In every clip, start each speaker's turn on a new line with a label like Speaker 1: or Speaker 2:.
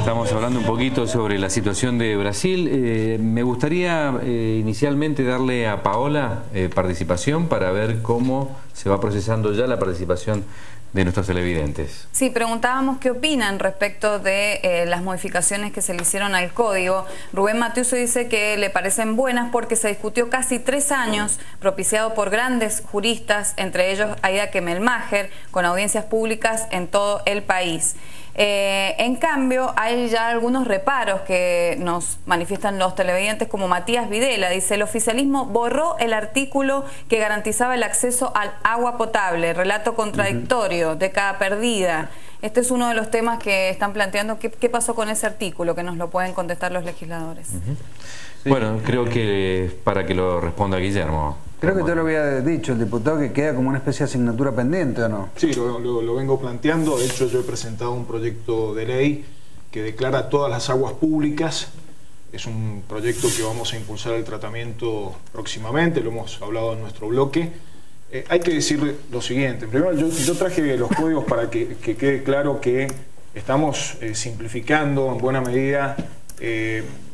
Speaker 1: Estamos hablando un poquito sobre la situación de Brasil. Me gustaría inicialmente darle a Paola participación para ver cómo se va procesando ya la participación de nuestros televidentes.
Speaker 2: Sí, preguntábamos qué opinan respecto de las modificaciones que se le hicieron al código. Rubén Matiuso dice que le parecen buenas porque se discutió casi 3 años, propiciado por grandes juristas, entre ellos Aida Kemelmacher, con audiencias públicas en todo el país. En cambio, hay ya algunos reparos que nos manifiestan los televidentes, como Matías Videla. Dice: el oficialismo borró el artículo que garantizaba el acceso al agua potable, relato contradictorio, década perdida. Este es uno de los temas que están planteando. ¿Qué pasó con ese artículo? Que nos lo pueden contestar los legisladores.
Speaker 1: Sí. Bueno, creo que para que lo responda Guillermo.
Speaker 3: Creo que te lo había dicho el diputado, que queda como una especie de asignatura pendiente, ¿o no?
Speaker 4: Sí, lo vengo planteando. De hecho, yo he presentado un proyecto de ley que declara todas las aguas públicas. Es un proyecto que vamos a impulsar el tratamiento próximamente, lo hemos hablado en nuestro bloque. Hay que decir lo siguiente. Primero, yo traje los códigos para que quede claro que estamos simplificando en buena medida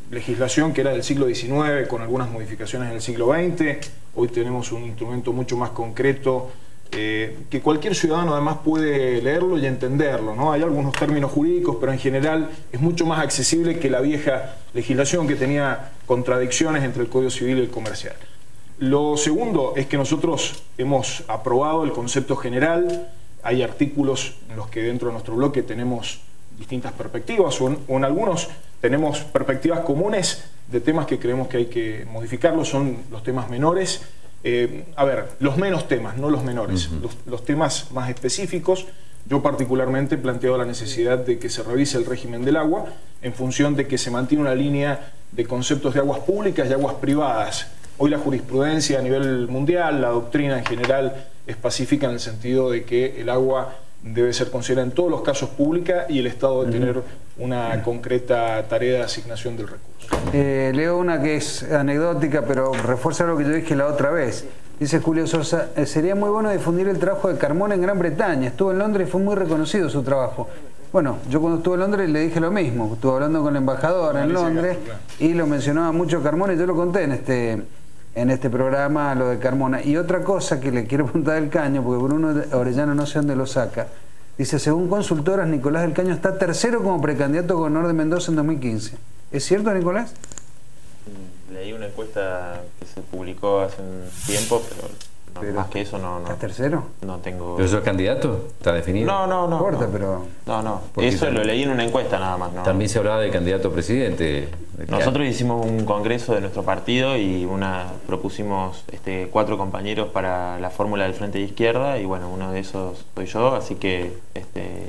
Speaker 4: legislación que era del siglo XIX, con algunas modificaciones del siglo XX. Hoy tenemos un instrumento mucho más concreto que cualquier ciudadano además puede leerlo y entenderlo, ¿no? Hay algunos términos jurídicos, pero en general es mucho más accesible que la vieja legislación que tenía contradicciones entre el Código Civil y el comercial. Lo segundo es que nosotros hemos aprobado el concepto general. Hay artículos en los que dentro de nuestro bloque tenemos distintas perspectivas, o en algunos tenemos perspectivas comunes de temas que creemos que hay que modificarlos. Son los temas menores, los menos temas, no los menores, los temas más específicos. Yo particularmente he planteado la necesidad de que se revise el régimen del agua en función de que se mantiene una línea de conceptos de aguas públicas y aguas privadas. Hoy la jurisprudencia a nivel mundial, la doctrina en general, es pacífica en el sentido de que el agua debe ser considerada en todos los casos pública y el Estado debe tener una concreta tarea de asignación del recurso.
Speaker 3: Leo una que es anecdótica, pero refuerza lo que yo dije la otra vez. Dice Julio Sosa: sería muy bueno difundir el trabajo de Carmona en Gran Bretaña. Estuvo en Londres y fue muy reconocido su trabajo. Bueno, yo cuando estuve en Londres le dije lo mismo. Estuve hablando con la embajadora en Londres y lo mencionaba mucho Carmona, y yo lo conté en este programa, lo de Carmona. Y otra cosa que le quiero preguntar del Caño, porque Bruno Orellano no sé dónde lo saca. Dice: según consultoras, Nicolás del Caño está tercero como precandidato a gobernador de Mendoza en 2015. ¿Es cierto, Nicolás?
Speaker 5: Leí una encuesta que se publicó hace un tiempo, pero más que eso no.
Speaker 3: ¿Estás tercero?
Speaker 5: No tengo...
Speaker 1: ¿Pero sos candidato? ¿Está definido?
Speaker 5: No.
Speaker 3: No importa, pero...
Speaker 5: No.
Speaker 1: Porque
Speaker 5: Eso lo leí en una encuesta nada más. No.
Speaker 1: También se hablaba de candidato a presidente.
Speaker 5: Nosotros hicimos un congreso de nuestro partido y propusimos 4 compañeros para la fórmula del Frente de Izquierda, y bueno, uno de esos soy yo, así que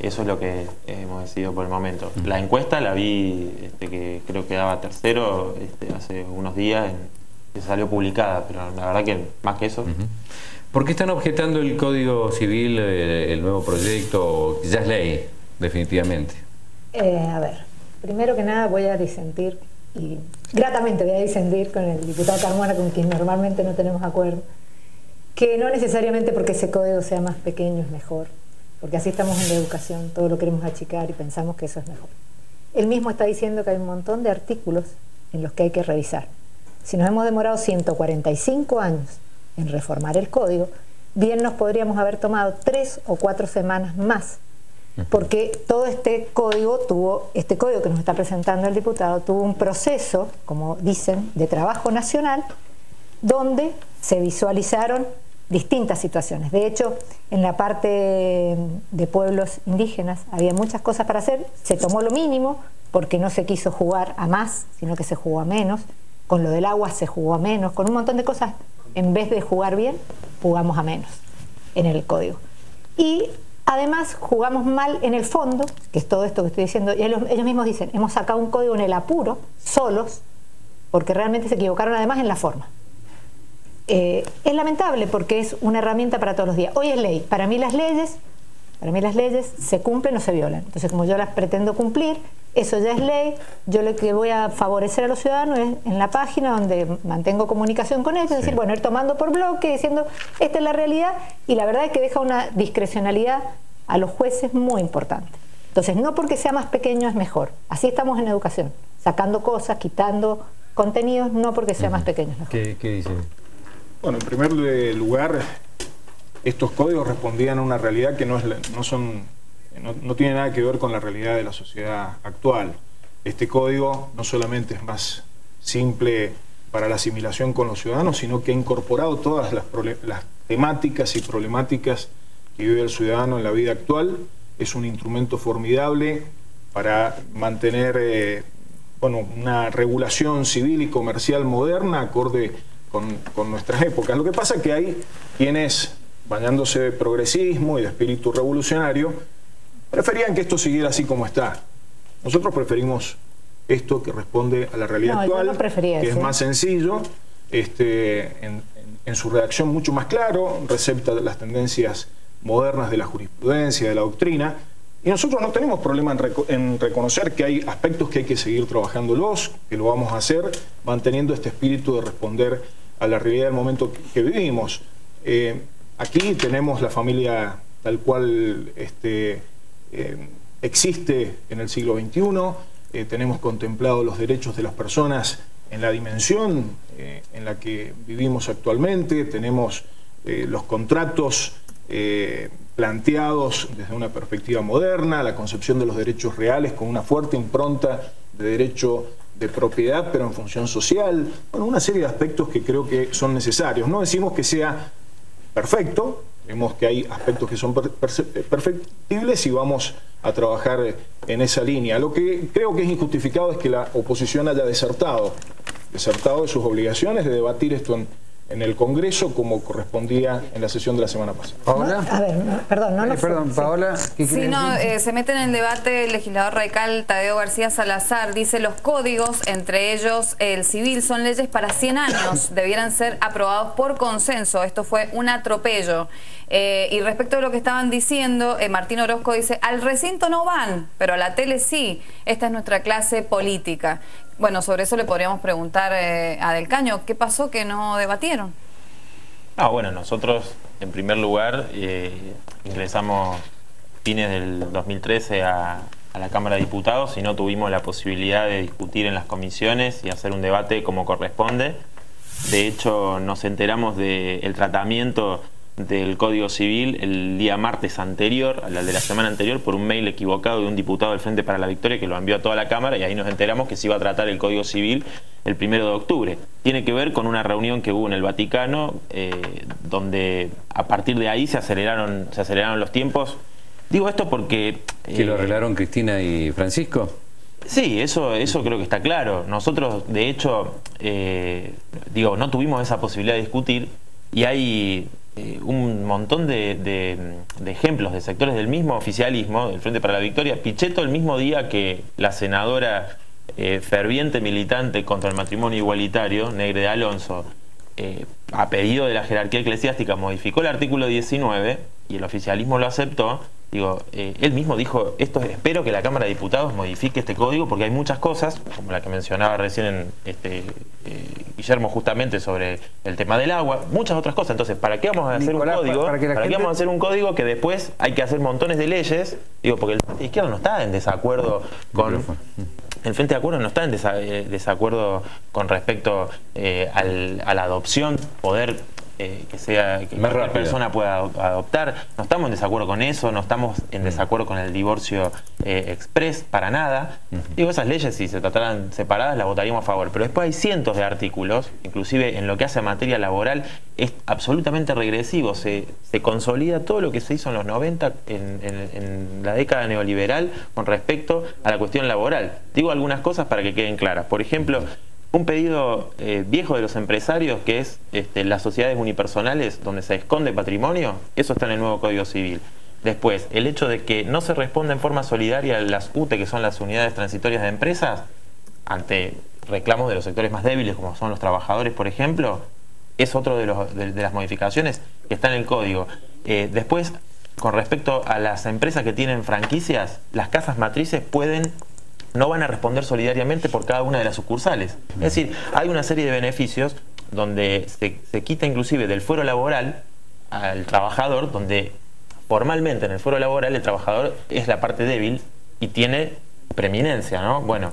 Speaker 5: eso es lo que hemos decidido por el momento. La encuesta la vi, que creo que daba tercero hace unos días, que salió publicada, pero la verdad que más que eso...
Speaker 1: ¿Por qué están objetando el Código Civil, el nuevo proyecto? Ya es ley, definitivamente.
Speaker 6: A ver, primero que nada voy a disentir, y gratamente voy a disentir con el diputado Carmona, con quien normalmente no tenemos acuerdo, que no necesariamente porque ese código sea más pequeño es mejor, porque así estamos en la educación, todo lo queremos achicar y pensamos que eso es mejor. Él mismo está diciendo que hay un montón de artículos en los que hay que revisar. Si nos hemos demorado 145 años en reformar el código, bien nos podríamos haber tomado 3 o 4 semanas más, porque todo este código que nos está presentando el diputado tuvo un proceso, como dicen, de trabajo nacional, donde se visualizaron distintas situaciones. De hecho, en la parte de pueblos indígenas había muchas cosas para hacer, se tomó lo mínimo porque no se quiso jugar a más, sino que se jugó a menos. Con lo del agua se jugó a menos, con un montón de cosas. En vez de jugar bien, jugamos a menos en el código. Y además jugamos mal en el fondo, que es todo esto que estoy diciendo, y ellos mismos dicen: hemos sacado un código en el apuro, solos, porque realmente se equivocaron además en la forma. Es lamentable porque es una herramienta para todos los días. Hoy es ley. Para mí las leyes se cumplen o se violan. Entonces, como yo las pretendo cumplir, eso ya es ley. Yo lo que voy a favorecer a los ciudadanos es en la página donde mantengo comunicación con ellos, es decir, bueno, ir tomando por bloque, diciendo esta es la realidad, y la verdad es que deja una discrecionalidad a los jueces muy importante. Entonces, no porque sea más pequeño es mejor. Así estamos en educación, sacando cosas, quitando contenidos, no porque sea más pequeño es mejor.
Speaker 1: ¿Qué dice?
Speaker 4: Bueno, en primer lugar, estos códigos respondían a una realidad que no tiene nada que ver con la realidad de la sociedad actual. Este código no solamente es más simple para la asimilación con los ciudadanos, sino que ha incorporado todas las temáticas y problemáticas que vive el ciudadano en la vida actual. Es un instrumento formidable para mantener una regulación civil y comercial moderna acorde con nuestras épocas. Lo que pasa es que hay quienes, bañándose de progresismo y de espíritu revolucionario, preferían que esto siguiera así como está. Nosotros preferimos esto que responde a la realidad actual, que es más sencillo, en su redacción mucho más claro, recepta las tendencias modernas de la jurisprudencia, de la doctrina, y nosotros no tenemos problema en reconocer que hay aspectos que hay que seguir trabajándolos, que lo vamos a hacer manteniendo este espíritu de responder a la realidad del momento que vivimos. Aquí tenemos la familia tal cual existe en el siglo XXI, tenemos contemplados los derechos de las personas en la dimensión en la que vivimos actualmente, tenemos los contratos planteados desde una perspectiva moderna, la concepción de los derechos reales con una fuerte impronta de derecho de propiedad, pero en función social. Bueno, una serie de aspectos que creo que son necesarios. No decimos que sea perfecto, vemos que hay aspectos que son perfectibles y vamos a trabajar en esa línea. Lo que creo que es injustificado es que la oposición haya desertado de sus obligaciones de debatir esto en el Congreso como correspondía en la sesión de la semana pasada.
Speaker 3: ¿Paola?
Speaker 6: A ver,
Speaker 3: perdón, Paola, ¿qué
Speaker 2: sí, se mete en el debate el legislador radical Tadeo García Salazar. Dice: los códigos, entre ellos el civil, son leyes para 100 años. Debieran ser aprobados por consenso. Esto fue un atropello. Y respecto a lo que estaban diciendo, Martín Orozco dice: al recinto no van, pero a la tele sí. Esta es nuestra clase política. Bueno, sobre eso le podríamos preguntar a Del Caño, ¿qué pasó que no debatieron?
Speaker 5: Bueno, nosotros en primer lugar ingresamos fines del 2013 a la Cámara de Diputados y no tuvimos la posibilidad de discutir en las comisiones y hacer un debate como corresponde. De hecho, nos enteramos del tratamiento del Código Civil el día martes anterior, al de la semana anterior, por un mail equivocado de un diputado del Frente para la Victoria que lo envió a toda la Cámara, y ahí nos enteramos que se iba a tratar el Código Civil el 1 de octubre. Tiene que ver con una reunión que hubo en el Vaticano, donde a partir de ahí se aceleraron los tiempos. Digo esto porque...
Speaker 1: ¿Que lo arreglaron Cristina y Francisco?
Speaker 5: Sí, eso creo que está claro. Nosotros, de hecho, no tuvimos esa posibilidad de discutir, y hay un montón de ejemplos de sectores del mismo oficialismo, del Frente para la Victoria. Pichetto, el mismo día que la senadora ferviente militante contra el matrimonio igualitario, Negre de Alonso, a pedido de la jerarquía eclesiástica, modificó el artículo 19 y el oficialismo lo aceptó. Él mismo dijo: espero que la Cámara de Diputados modifique este código, porque hay muchas cosas, como la que mencionaba recién Guillermo, justamente sobre el tema del agua, muchas otras cosas. Entonces, ¿para qué vamos a hacer un código? ¿Para qué vamos a hacer un código que después hay que hacer montones de leyes? Porque el Frente de Izquierda no está en desacuerdo con... El Frente de Acuerdo no está en desacuerdo con respecto a la adopción, poder... que cualquier persona pueda adoptar. No estamos en desacuerdo con eso, no estamos en desacuerdo con el divorcio express, para nada. Esas leyes, si se trataran separadas, las votaríamos a favor, pero después hay cientos de artículos, inclusive en lo que hace a materia laboral es absolutamente regresivo. Se consolida todo lo que se hizo en los 90 en la década neoliberal con respecto a la cuestión laboral. Digo algunas cosas para que queden claras. Por ejemplo, un pedido viejo de los empresarios, que es las sociedades unipersonales donde se esconde patrimonio, eso está en el nuevo Código Civil. Después, el hecho de que no se responda en forma solidaria a las UTE, que son las unidades transitorias de empresas, ante reclamos de los sectores más débiles, como son los trabajadores, por ejemplo, es otro de las modificaciones que está en el Código. Después, con respecto a las empresas que tienen franquicias, las casas matrices no van a responder solidariamente por cada una de las sucursales. Es decir, hay una serie de beneficios donde se quita inclusive del fuero laboral al trabajador, donde formalmente en el fuero laboral el trabajador es la parte débil, y tiene preeminencia, ¿no? Bueno,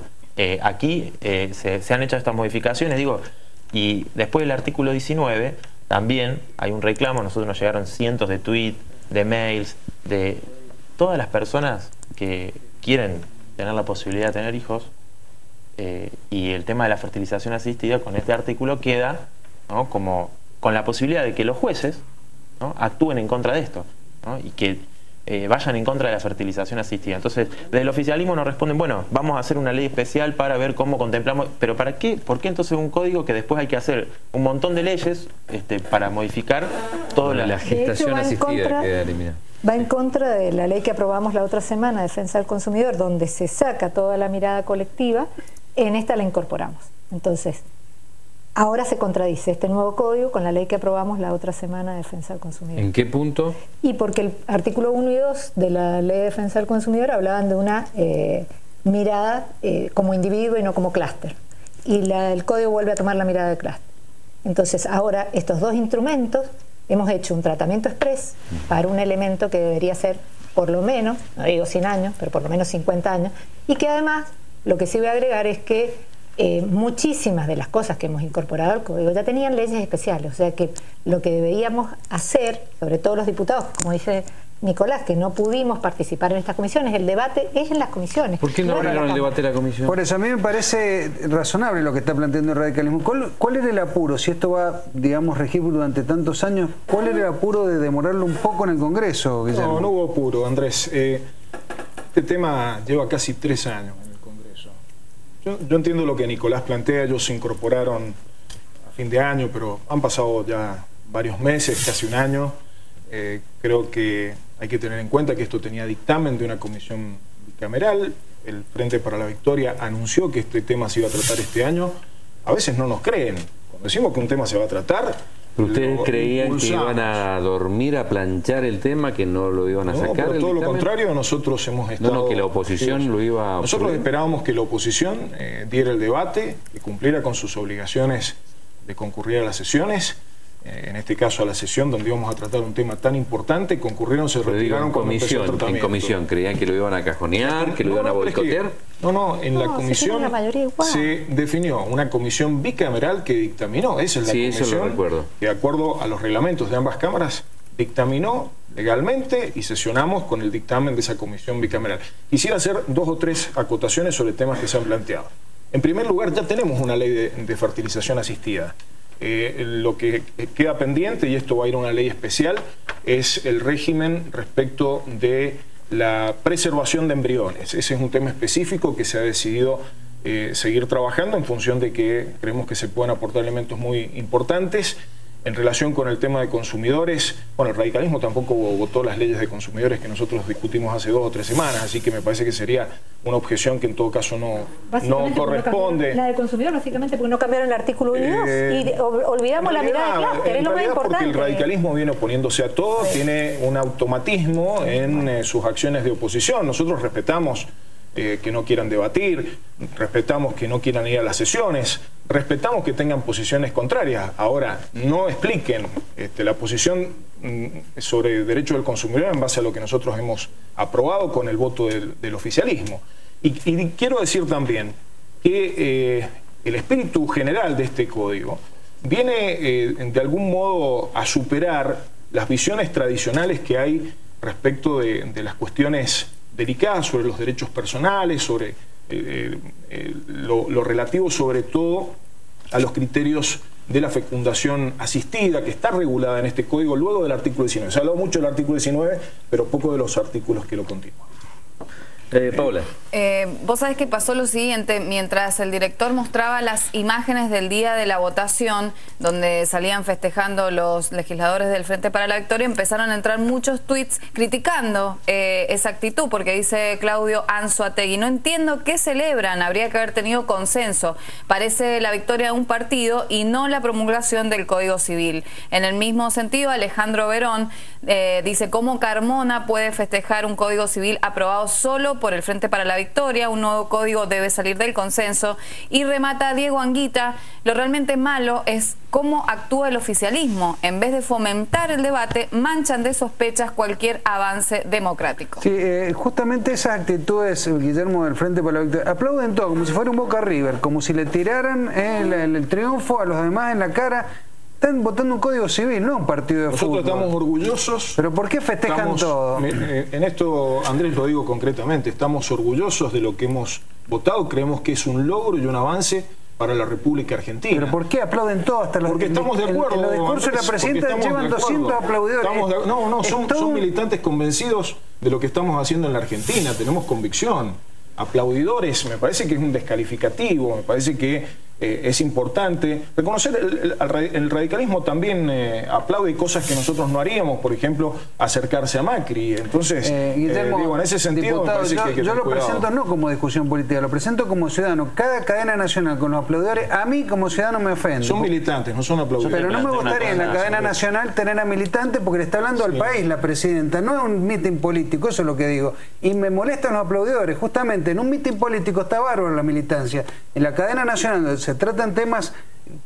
Speaker 5: aquí se han hecho estas modificaciones, digo, y después del artículo 19 también hay un reclamo. Nosotros nos llegaron cientos de tweets, de mails, de todas las personas que quieren tener la posibilidad de tener hijos, y el tema de la fertilización asistida con este artículo queda, ¿no?, como con la posibilidad de que los jueces, ¿no?, actúen en contra de esto, ¿no?, y que vayan en contra de la fertilización asistida. Entonces, desde el oficialismo nos responden, bueno, vamos a hacer una ley especial para ver cómo contemplamos, pero ¿para qué? ¿Por qué entonces un código que después hay que hacer un montón de leyes para modificar toda
Speaker 1: la gestación asistida queda eliminada?
Speaker 6: Va en contra de la ley que aprobamos la otra semana, Defensa del Consumidor, donde se saca toda la mirada colectiva. En esta la incorporamos. Entonces, ahora se contradice este nuevo código con la ley que aprobamos la otra semana de Defensa del Consumidor.
Speaker 1: ¿En qué punto?
Speaker 6: Y porque el artículo 1 y 2 de la ley de Defensa del Consumidor hablaban de una mirada como individuo y no como clúster. Y el código vuelve a tomar la mirada de clúster. Entonces, ahora estos dos instrumentos, hemos hecho un tratamiento express para un elemento que debería ser por lo menos, no digo 100 años, pero por lo menos 50 años, y que además, lo que sí voy a agregar es que muchísimas de las cosas que hemos incorporado al código ya tenían leyes especiales, o sea que lo que deberíamos hacer, sobre todo los diputados, como dice Nicolás, que no pudimos participar en estas comisiones, el debate es en las comisiones.
Speaker 1: ¿Por qué no abrieron el debate de la comisión?
Speaker 3: Por eso a mí me parece razonable lo que está planteando el radicalismo. ¿Cuál era el apuro? Si esto va, digamos, regir durante tantos años, ¿cuál era el apuro de demorarlo un poco en el Congreso, Guillermo?
Speaker 4: No hubo apuro, Andrés. Este tema lleva casi 3 años en el Congreso. Yo entiendo lo que Nicolás plantea. Ellos se incorporaron a fin de año, pero han pasado ya varios meses, casi un año. Creo que hay que tener en cuenta que esto tenía dictamen de una comisión bicameral. El Frente para la Victoria anunció que este tema se iba a tratar este año. A veces no nos creen. Cuando decimos que un tema se va a tratar...
Speaker 1: ¿Pero ustedes creían que iban a dormir, a planchar el tema, que no lo iban a sacar?
Speaker 4: Pero todo lo contrario, nosotros hemos estado...
Speaker 1: No, que la oposición lo iba a...
Speaker 4: Nosotros esperábamos que la oposición diera el debate, que cumpliera con sus obligaciones de concurrir a las sesiones. En este caso a la sesión donde íbamos a tratar un tema tan importante, concurrieron, se retiraron cuando empezó el tratamiento.
Speaker 1: ¿En comisión creían que lo iban a cajonear, que lo iban a boicotear?
Speaker 4: En la comisión se definió una comisión bicameral que dictaminó, esa es la comisión
Speaker 1: eso lo recuerdo,
Speaker 4: que de acuerdo a los reglamentos de ambas cámaras dictaminó legalmente y sesionamos con el dictamen de esa comisión bicameral. Quisiera hacer 2 o 3 acotaciones sobre temas que se han planteado. En primer lugar, ya tenemos una ley de fertilización asistida. Lo que queda pendiente, y esto va a ir a una ley especial, es el régimen respecto de la preservación de embriones. Ese es un tema específico que se ha decidido seguir trabajando en función de que creemos que se pueden aportar elementos muy importantes. En relación con el tema de consumidores, bueno, el radicalismo tampoco votó las leyes de consumidores que nosotros discutimos hace 2 o 3 semanas, así que me parece que sería una objeción que en todo caso no corresponde.
Speaker 6: La de consumidor básicamente porque no cambiaron el artículo 1 y 2 y olvidamos la mirada de clúster, es lo más importante.
Speaker 4: Porque el radicalismo viene oponiéndose a todo, tiene un automatismo en sus acciones de oposición. Nosotros respetamos que no quieran debatir, respetamos que no quieran ir a las sesiones, respetamos que tengan posiciones contrarias. Ahora, no expliquen la posición sobre derecho del consumidor en base a lo que nosotros hemos aprobado con el voto del oficialismo. Y quiero decir también que el espíritu general de este código viene de algún modo a superar las visiones tradicionales que hay respecto de las cuestiones delicadas sobre los derechos personales, sobre lo relativo sobre todo a los criterios de la fecundación asistida, que está regulada en este código luego del artículo 19. Se ha hablado mucho del artículo 19, pero poco de los artículos que lo continúan.
Speaker 1: Paula.
Speaker 2: Vos sabés que pasó lo siguiente, mientras el director mostraba las imágenes del día de la votación, donde salían festejando los legisladores del Frente para la Victoria, empezaron a entrar muchos tweets criticando esa actitud, porque dice Claudio Anzoátegui: no entiendo qué celebran, habría que haber tenido consenso, parece la victoria de un partido y no la promulgación del Código Civil. En el mismo sentido, Alejandro Verón dice: ¿cómo Carmona puede festejar un Código Civil aprobado solo por el Frente para la Victoria. Un nuevo código debe salir del consenso. Y remata Diego Anguita: lo realmente malo es cómo actúa el oficialismo. En vez de fomentar el debate, manchan de sospechas cualquier avance democrático.
Speaker 3: Sí, justamente esas actitudes, Guillermo, del Frente para la Victoria, aplauden todo, como si fuera un Boca River, como si le tiraran el triunfo a los demás en la cara. Están votando un código civil, no un partido de fútbol.
Speaker 4: Nosotros estamos orgullosos.
Speaker 3: ¿Pero por qué festejan todo?
Speaker 4: En esto, Andrés, lo digo concretamente, estamos orgullosos de lo que hemos votado, creemos que es un logro y un avance para la República Argentina.
Speaker 3: ¿Pero por qué aplauden todo? Hasta los,
Speaker 4: porque estamos de acuerdo.
Speaker 3: En los discursos de la presidenta llevan 200 aplaudidores.
Speaker 4: Son militantes convencidos de lo que estamos haciendo en la Argentina, tenemos convicción. Aplaudidores, me parece que es un descalificativo, me parece que es importante reconocer. El radicalismo también aplaude cosas que nosotros no haríamos, por ejemplo, acercarse a Macri. Entonces,
Speaker 3: Guillermo,
Speaker 4: digo, en ese sentido,
Speaker 3: diputado,
Speaker 4: me parece que hay que
Speaker 3: yo
Speaker 4: tener
Speaker 3: lo presento
Speaker 4: cuidado.
Speaker 3: no como discusión política, lo presento como ciudadano. Cada cadena nacional con los aplaudidores, a mí como ciudadano me ofende.
Speaker 4: Son militantes, no son aplaudidores.
Speaker 3: Pero no me gustaría en la cadena nacional tener a militantes porque le está hablando al país la presidenta, no es un mitin político, eso es lo que digo. Y me molestan los aplaudidores, justamente en un mitin político está bárbaro la militancia. En la cadena nacional, donde se tratan temas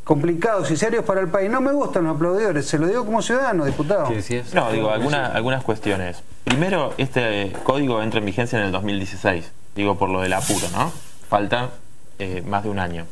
Speaker 3: complicados y serios para el país, no me gustan los aplaudidores, se lo digo como ciudadano, diputado.
Speaker 5: No, digo, algunas cuestiones. Primero, este código entra en vigencia en el 2016, digo, por lo del apuro, ¿no? Falta más de un año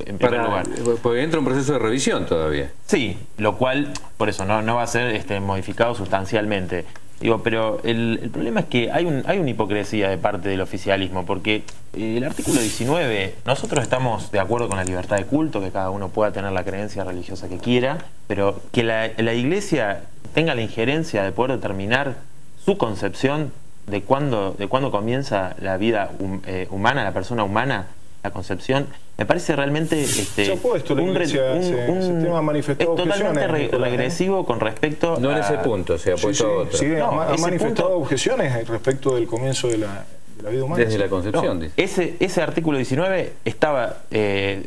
Speaker 5: en primer lugar.
Speaker 1: Porque entra un proceso de revisión todavía.
Speaker 5: Sí, lo cual, por eso, no va a ser modificado sustancialmente. Digo, pero el problema es que hay una hipocresía de parte del oficialismo, porque el artículo 19, nosotros estamos de acuerdo con la libertad de culto, que cada uno pueda tener la creencia religiosa que quiera, pero que la Iglesia tenga la injerencia de poder determinar su concepción de cuándo comienza la vida humana, la persona humana, la concepción, me parece realmente
Speaker 4: se ha puesto la Iglesia, ese tema manifestado
Speaker 5: es totalmente regresivo con respecto
Speaker 1: no en ese punto, se ha puesto a otro.
Speaker 4: Sí, ha manifestado objeciones respecto del comienzo de la vida humana.
Speaker 1: Desde la concepción, dice.
Speaker 5: Ese artículo 19 estaba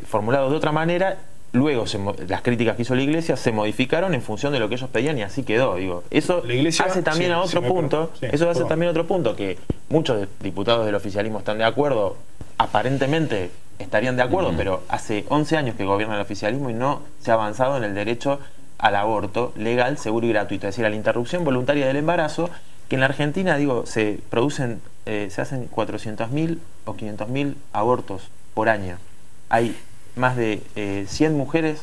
Speaker 5: formulado de otra manera. Luego las críticas que hizo la Iglesia se modificaron en función de lo que ellos pedían y así quedó. Digo, eso hace también otro punto, que muchos diputados del oficialismo están de acuerdo, aparentemente estarían de acuerdo, pero hace 11 años que gobierna el oficialismo y no se ha avanzado en el derecho al aborto legal, seguro y gratuito, es decir, a la interrupción voluntaria del embarazo, que en la Argentina, digo, se hacen 400.000 o 500.000 abortos por año. Hay más de 100 mujeres,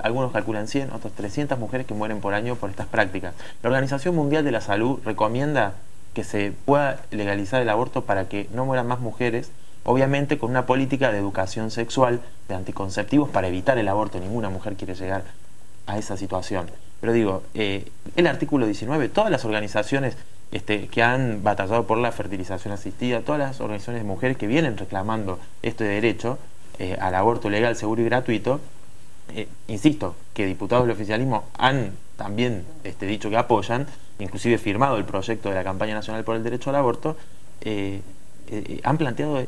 Speaker 5: algunos calculan 100, otros 300 mujeres que mueren por año por estas prácticas. La Organización Mundial de la Salud recomienda que se pueda legalizar el aborto para que no mueran más mujeres, obviamente con una política de educación sexual, de anticonceptivos para evitar el aborto. Ninguna mujer quiere llegar a esa situación. Pero digo, el artículo 19, todas las organizaciones que han batallado por la fertilización asistida, todas las organizaciones de mujeres que vienen reclamando este derecho al aborto legal, seguro y gratuito, insisto, que diputados del oficialismo han también dicho que apoyan, inclusive firmado el proyecto de la Campaña Nacional por el Derecho al Aborto, han planteado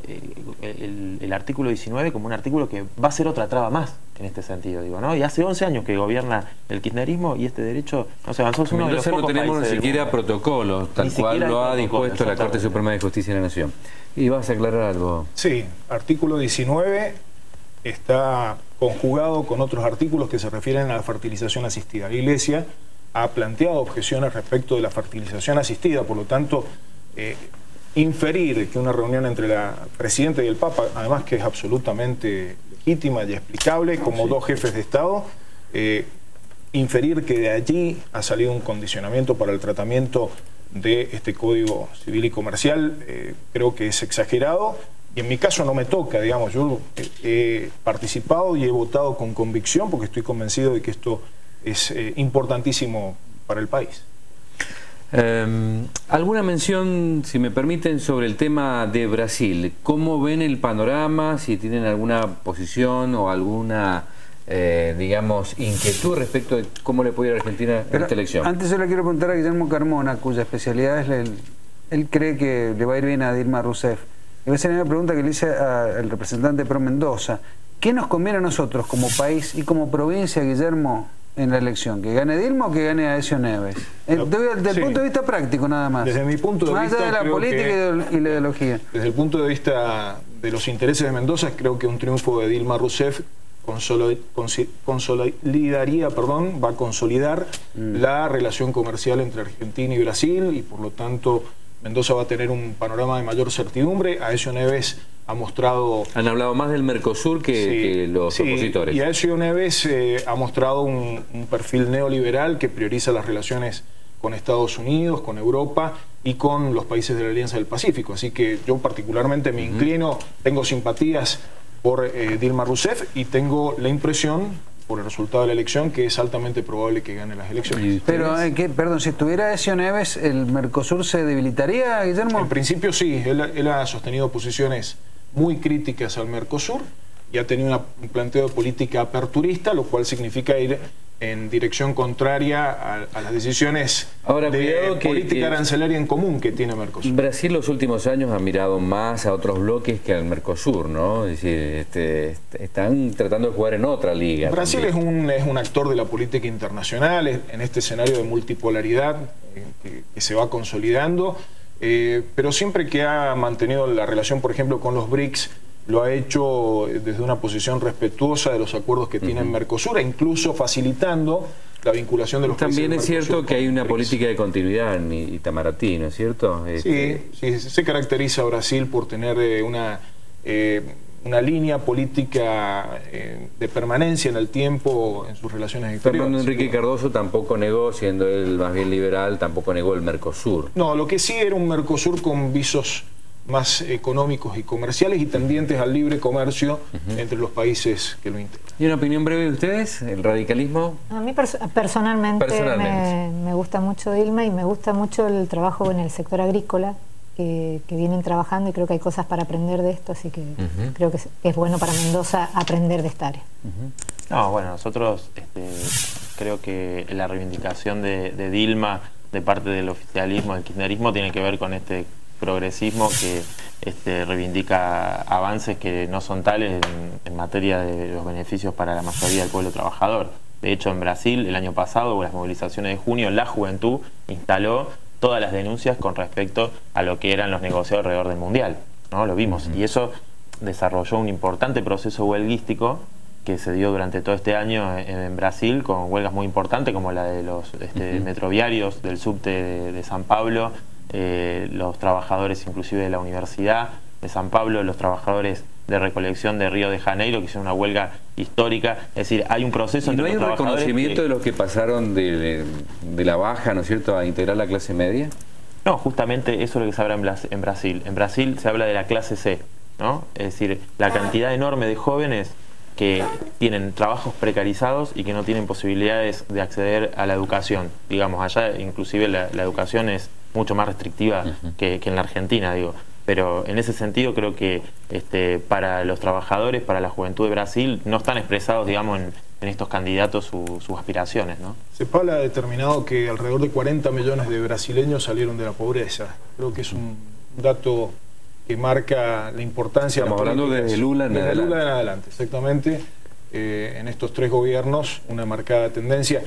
Speaker 5: el artículo 19 como un artículo que va a ser otra traba más en este sentido, digo, ¿no? Y hace 11 años que gobierna el kirchnerismo y este derecho no se avanzó.
Speaker 1: En Mendoza no tenemos ni siquiera protocolos, tal cual lo ha dispuesto la Corte Suprema de Justicia de la Nación. ¿Y vas a aclarar algo?
Speaker 4: Sí, artículo 19 está conjugado con otros artículos que se refieren a la fertilización asistida. La Iglesia ha planteado objeciones respecto de la fertilización asistida, por lo tanto, inferir que una reunión entre la Presidenta y el Papa, además que es absolutamente legítima y explicable, como dos jefes de Estado, inferir que de allí ha salido un condicionamiento para el tratamiento de este Código Civil y Comercial, creo que es exagerado, y en mi caso no me toca, digamos, yo he participado y he votado con convicción porque estoy convencido de que esto es importantísimo para el país.
Speaker 1: ¿Alguna mención, si me permiten, sobre el tema de Brasil? ¿Cómo ven el panorama? Si tienen alguna posición o alguna, digamos, inquietud respecto de cómo le puede ir a Argentina en esta elección.
Speaker 3: Antes yo le quiero preguntar a Guillermo Carmona, cuya especialidad es él cree que le va a ir bien a Dilma Rousseff. Y esa es la pregunta que le hice al representante Pro Mendoza. ¿Qué nos conviene a nosotros como país y como provincia, Guillermo, en la elección? ¿Que gane Dilma o que gane Aécio Neves? Desde el punto de vista práctico nada más.
Speaker 4: Desde mi punto de
Speaker 3: más
Speaker 4: vista,
Speaker 3: allá de la
Speaker 4: creo
Speaker 3: política y la ideología.
Speaker 4: Desde el punto de vista de los intereses de Mendoza, creo que un triunfo de Dilma Rousseff va a consolidar la relación comercial entre Argentina y Brasil, y por lo tanto Mendoza va a tener un panorama de mayor certidumbre. Aécio Neves ha mostrado...
Speaker 1: Han hablado más del Mercosur que los opositores.
Speaker 4: Y Aécio Neves ha mostrado un perfil neoliberal que prioriza las relaciones con Estados Unidos, con Europa y con los países de la Alianza del Pacífico. Así que yo particularmente me inclino, tengo simpatías por Dilma Rousseff y tengo la impresión, por el resultado de la elección, que es altamente probable que gane las elecciones.
Speaker 3: Pero, perdón, si estuviera Aécio Neves, ¿el Mercosur se debilitaría, Guillermo?
Speaker 4: En principio sí, él ha sostenido posiciones muy críticas al Mercosur y ha tenido un planteo de política aperturista, lo cual significa ir en dirección contraria a las decisiones de política arancelaria en común que tiene Mercosur.
Speaker 1: Brasil los últimos años ha mirado más a otros bloques que al Mercosur, ¿no? Es decir, están tratando de jugar en otra liga.
Speaker 4: Brasil es un actor de la política internacional, en este escenario de multipolaridad que se va consolidando, pero siempre que ha mantenido la relación, por ejemplo, con los BRICS, lo ha hecho desde una posición respetuosa de los acuerdos que tiene Mercosur, e incluso facilitando la vinculación de los países del Mercosur.
Speaker 1: También es cierto que hay una política de continuidad en Itamaraty, ¿no es cierto?
Speaker 4: Sí, se caracteriza Brasil por tener una línea política de permanencia en el tiempo en sus relaciones exteriores.
Speaker 1: Fernando Enrique Cardoso tampoco negó, siendo él más bien liberal, tampoco negó el Mercosur.
Speaker 4: No, lo que sí era un Mercosur con visos más económicos y comerciales y tendientes al libre comercio entre los países que lo integran.
Speaker 1: ¿Y una opinión breve de ustedes? ¿El radicalismo?
Speaker 6: A mí personalmente. Me gusta mucho Dilma y me gusta mucho el trabajo en el sector agrícola que vienen trabajando, y creo que hay cosas para aprender de esto, así que creo que es bueno para Mendoza aprender de esta área.
Speaker 5: No, bueno, nosotros creo que la reivindicación de Dilma de parte del oficialismo, del kirchnerismo, tiene que ver con este progresismo que reivindica avances que no son tales en materia de los beneficios para la mayoría del pueblo trabajador. De hecho, en Brasil, el año pasado, con las movilizaciones de junio, la juventud instaló todas las denuncias con respecto a lo que eran los negocios alrededor del Mundial, ¿no? Lo vimos. Y eso desarrolló un importante proceso huelguístico que se dio durante todo este año en Brasil, con huelgas muy importantes como la de los metroviarios del subte de San Pablo, los trabajadores inclusive de la Universidad de San Pablo, los trabajadores de recolección de Río de Janeiro, que hicieron una huelga histórica. Es decir, hay un proceso entre los trabajadores. ¿Y no hay un
Speaker 1: reconocimiento de los que pasaron de la baja, ¿no es cierto?, a integrar la clase media?
Speaker 5: No, justamente eso es lo que se habla en Brasil. En Brasil se habla de la clase C, ¿no? Es decir, la cantidad enorme de jóvenes que tienen trabajos precarizados y que no tienen posibilidades de acceder a la educación. Digamos, allá inclusive la educación es mucho más restrictiva que en la Argentina, digo. Pero en ese sentido creo que para los trabajadores, para la juventud de Brasil, no están expresados, digamos, en estos candidatos sus aspiraciones, ¿no?
Speaker 4: CEPAL ha determinado que alrededor de 40 millones de brasileños salieron de la pobreza. Creo que es un dato que marca la importancia.
Speaker 1: Estamos hablando desde Lula en adelante.
Speaker 4: Lula en adelante, exactamente. En estos 3 gobiernos, una marcada tendencia.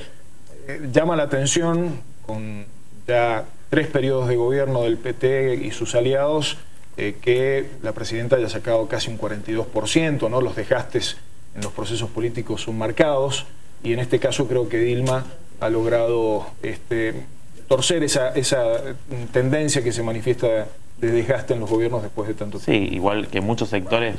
Speaker 4: Llama la atención, con ya 3 periodos de gobierno del PT y sus aliados, que la presidenta haya sacado casi un 42%, ¿no? Los desgastes en los procesos políticos son marcados, y en este caso creo que Dilma ha logrado torcer esa tendencia que se manifiesta de desgaste en los gobiernos después de tanto tiempo.
Speaker 5: Sí, igual que muchos sectores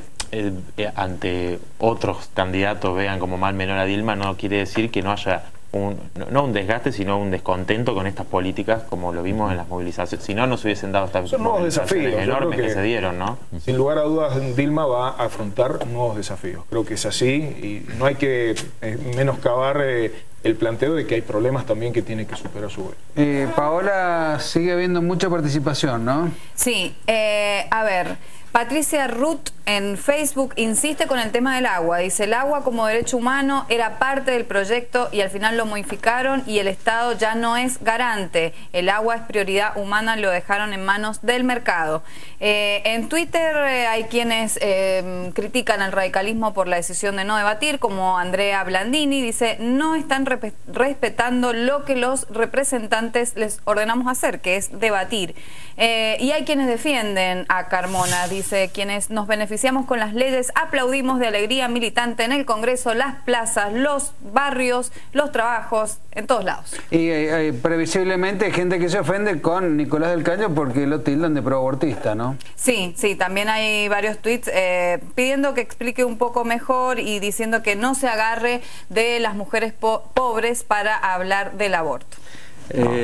Speaker 5: ante otros candidatos vean como mal menor a Dilma, no quiere decir que no haya no un desgaste, sino un descontento con estas políticas, como lo vimos en las movilizaciones. Si no, no se hubiesen dado estas movilizaciones enormes que se dieron, ¿no?
Speaker 4: Sin lugar a dudas, Dilma va a afrontar nuevos desafíos. Creo que es así, y no hay que menoscabar el planteo de que hay problemas también que tiene que superar su gobierno.
Speaker 3: Paola, sigue habiendo mucha participación, ¿no?
Speaker 2: Sí, a ver, Patricia Ruth en Facebook insiste con el tema del agua. Dice, el agua como derecho humano era parte del proyecto y al final lo modificaron y el Estado ya no es garante. El agua es prioridad humana, lo dejaron en manos del mercado. En Twitter hay quienes critican al radicalismo por la decisión de no debatir, como Andrea Blandini. Dice, no están respetando lo que los representantes les ordenamos hacer, que es debatir. Y hay quienes defienden a Carmona. Dice, quienes nos beneficiamos con las leyes aplaudimos de alegría militante en el Congreso, las plazas, los barrios, los trabajos, en todos lados.
Speaker 3: Y previsiblemente hay gente que se ofende con Nicolás del Caño porque lo tildan de proabortista, ¿no?
Speaker 2: Sí, sí, también hay varios tweets pidiendo que explique un poco mejor y diciendo que no se agarre de las mujeres pobres para hablar del aborto.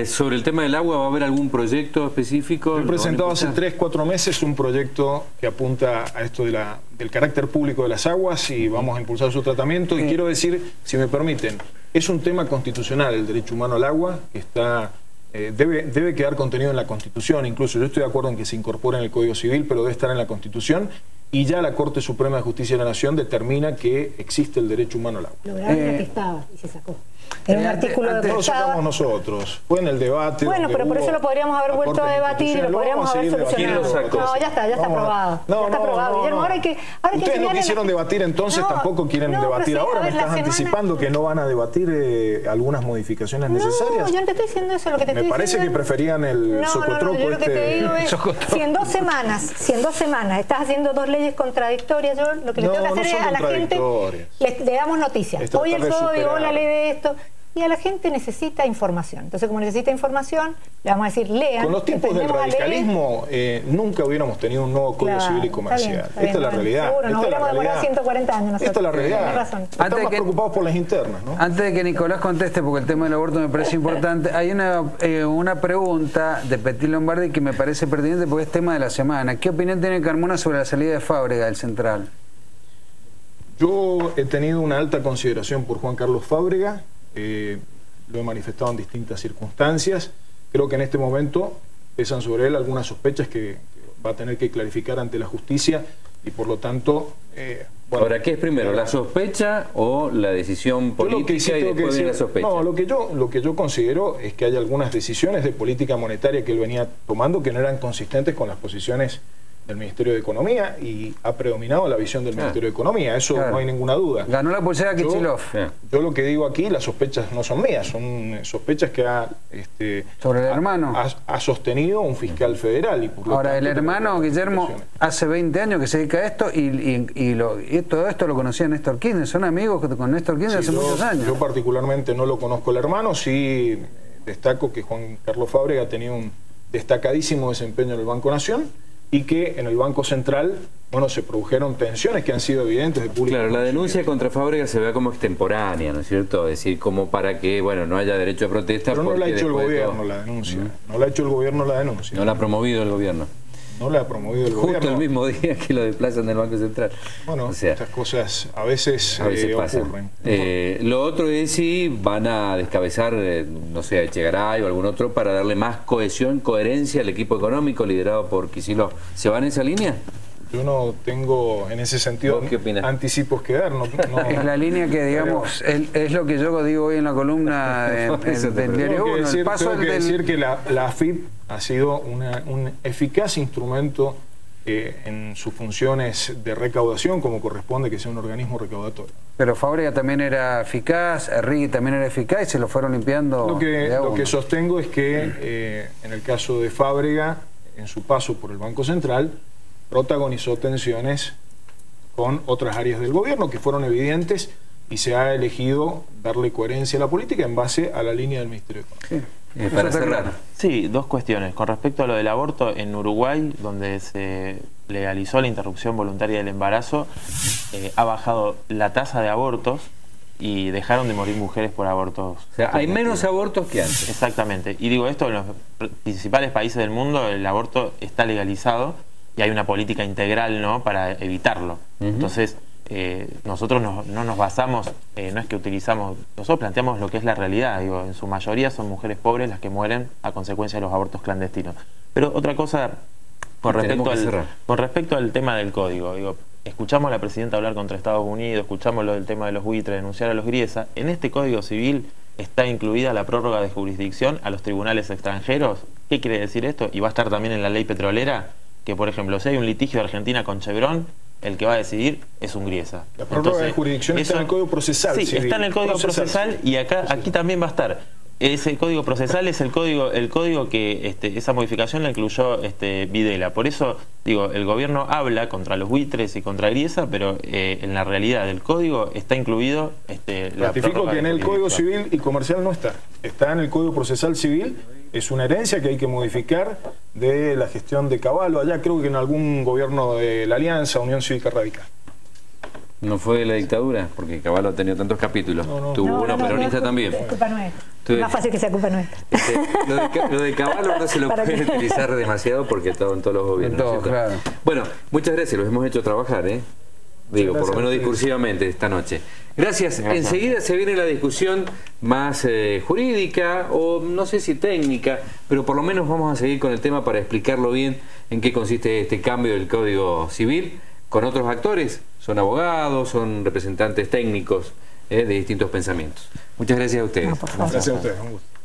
Speaker 1: Sobre el tema del agua, ¿va a haber algún proyecto específico?
Speaker 4: He presentado hace 3-4 meses un proyecto que apunta a esto del carácter público de las aguas y vamos a impulsar su tratamiento. Y quiero decir, si me permiten, es un tema constitucional el derecho humano al agua, que está debe quedar contenido en la Constitución. Incluso yo estoy de acuerdo en que se incorpore en el Código Civil, pero debe estar en la Constitución. Y ya la Corte Suprema de Justicia de la Nación determina que existe el derecho humano al agua.
Speaker 6: Lograron que estaba y se sacó. Era un artículo
Speaker 4: antes lo sacamos nosotros. Fue en el debate.
Speaker 6: Bueno, pero por eso lo podríamos haber vuelto a debatir y lo podríamos haber solucionado. No, ya está aprobado. Ya está aprobado. Guillermo, ahora hay que
Speaker 4: ustedes no quisieron debatir entonces, tampoco quieren debatir ahora. Me estás anticipando que no van a debatir algunas modificaciones necesarias.
Speaker 6: No, yo no te estoy diciendo eso. Lo que te
Speaker 4: me parece que preferían el socotropo.
Speaker 6: Yo lo que te digo es, si en 2 semanas estás haciendo 2 leyes contradictorias, yo lo que le tengo que hacer es a la gente, le damos noticias. Hoy el código, la ley de esto. Y a la gente necesita información. Entonces, como necesita información, le vamos a decir, lean.
Speaker 4: Con los tiempos del radicalismo, nunca hubiéramos tenido un nuevo Código Civil y Comercial. Esta es la realidad.
Speaker 6: Seguro, nos hubiéramos demorado 140 años nosotros.
Speaker 4: Esta es la realidad.
Speaker 6: Razón.
Speaker 4: Estamos preocupados por las internas, ¿no?
Speaker 3: Antes de que Nicolás conteste, porque el tema del aborto me parece importante, hay una pregunta de Petit Lombardi que me parece pertinente porque es tema de la semana. ¿Qué opinión tiene Carmona sobre la salida de Fábrega del Central?
Speaker 4: Yo he tenido una alta consideración por Juan Carlos Fábrega. Lo he manifestado en distintas circunstancias. Creo que en este momento pesan sobre él algunas sospechas que va a tener que clarificar ante la justicia y por lo tanto...
Speaker 1: bueno, ahora, ¿qué es primero, la sospecha o la decisión política y después viene la sospecha?
Speaker 4: No, lo que yo considero es que hay algunas decisiones de política monetaria que él venía tomando que no eran consistentes con las posiciones del Ministerio de Economía y ha predominado la visión del Ministerio de Economía, eso no hay ninguna duda.
Speaker 3: Ganó la pulsera Kichilov.
Speaker 4: Yo lo que digo aquí, las sospechas no son mías, son sospechas que ha
Speaker 3: sobre el hermano
Speaker 4: ha sostenido un fiscal federal. Y por
Speaker 3: ahora, el hermano Guillermo hace 20 años que se dedica a esto y todo esto lo conocía Néstor Kirchner, son amigos con Néstor Kirchner hace muchos años.
Speaker 4: Yo particularmente no lo conozco el hermano, sí destaco que Juan Carlos Fábrega ha tenido un destacadísimo desempeño en el Banco Nación y que en el Banco Central, bueno, se produjeron tensiones que han sido evidentes de público.
Speaker 1: Claro, la denuncia contra Fábrega se ve como extemporánea, ¿no es cierto? Es decir, como para que, bueno, no haya derecho a protesta.
Speaker 4: Pero no la ha hecho el gobierno la denuncia. No la ha hecho el gobierno la denuncia.
Speaker 1: No la ha promovido el gobierno.
Speaker 4: No la ha promovido el gobierno.
Speaker 1: Justo el mismo día que lo desplazan del Banco Central.
Speaker 4: Bueno, estas cosas a veces ocurren.
Speaker 1: Lo otro es si van a descabezar, no sé, a Echegaray o algún otro para darle más cohesión, coherencia al equipo económico liderado por Kicillof. ¿Se van en esa línea?
Speaker 4: Yo no tengo en ese sentido anticipos que dar. No,
Speaker 3: es la línea que, digamos, es lo que yo digo hoy en la columna del Diario 1.
Speaker 4: Tengo que decir que la AFIP ha sido un eficaz instrumento en sus funciones de recaudación, como corresponde que sea un organismo recaudatorio.
Speaker 3: Pero Fábrega también era eficaz, Rigui también era eficaz y se lo fueron limpiando.
Speaker 4: Lo que sostengo es que en el caso de Fábrega, en su paso por el Banco Central, protagonizó tensiones con otras áreas del gobierno que fueron evidentes y se ha elegido darle coherencia a la política en base a la línea del Ministerio de Economía.
Speaker 1: Para cerrar.
Speaker 5: Sí, 2 cuestiones. Con respecto a lo del aborto, en Uruguay, donde se legalizó la interrupción voluntaria del embarazo, ha bajado la tasa de abortos y dejaron de morir mujeres por abortos.
Speaker 1: O sea, hay menos abortos que antes.
Speaker 5: Exactamente. Y digo esto, en los principales países del mundo el aborto está legalizado y hay una política integral, ¿no?, para evitarlo. Entonces, nosotros no nos basamos, no es que utilizamos, nosotros planteamos lo que es la realidad. Digo, en su mayoría son mujeres pobres las que mueren a consecuencia de los abortos clandestinos. Pero otra cosa con respecto al tema del código, digo, escuchamos a la presidenta hablar contra Estados Unidos, escuchamos lo del tema de los buitres, denunciar a los Griesa. En este Código Civil está incluida la prórroga de jurisdicción a los tribunales extranjeros. ¿Qué quiere decir esto? Y va a estar también en la ley petrolera, que por ejemplo, si hay un litigio de Argentina con Chevron, el que va a decidir es un Griesa.
Speaker 4: La prórroga de jurisdicción está en el Código Procesal.
Speaker 5: Sí,
Speaker 4: civil.
Speaker 5: está en el Código Procesal y aquí también va a estar. Ese Código Procesal es el código que esa modificación la incluyó Videla. Por eso, digo, el gobierno habla contra los buitres y contra Griesa, pero en la realidad del código está incluido la
Speaker 4: Ratifico que en el Código Civil y Comercial no está. Está en el Código Procesal Civil. Es una herencia que hay que modificar de la gestión de Cavallo. Allá creo que en algún gobierno de la Alianza, Unión Cívica Radical.
Speaker 1: No fue de la dictadura, porque Cavallo ha tenido tantos capítulos. Tuvo uno peronista también.
Speaker 6: Es culpa nuestra. Es más fácil que sea culpa nuestra.
Speaker 1: Lo de Cavallo no se lo puede utilizar demasiado porque está en todos los gobiernos.
Speaker 3: En todos, claro.
Speaker 1: Bueno, muchas gracias, los hemos hecho trabajar, ¿eh? Digo, por lo menos discursivamente esta noche. Gracias. Enseguida se viene la discusión más jurídica o no sé si técnica, pero por lo menos vamos a seguir con el tema para explicarlo bien en qué consiste este cambio del Código Civil con otros actores. Son abogados, son representantes técnicos de distintos pensamientos. Muchas gracias a ustedes.
Speaker 6: No, por favor.
Speaker 4: Gracias a ustedes. Un gusto.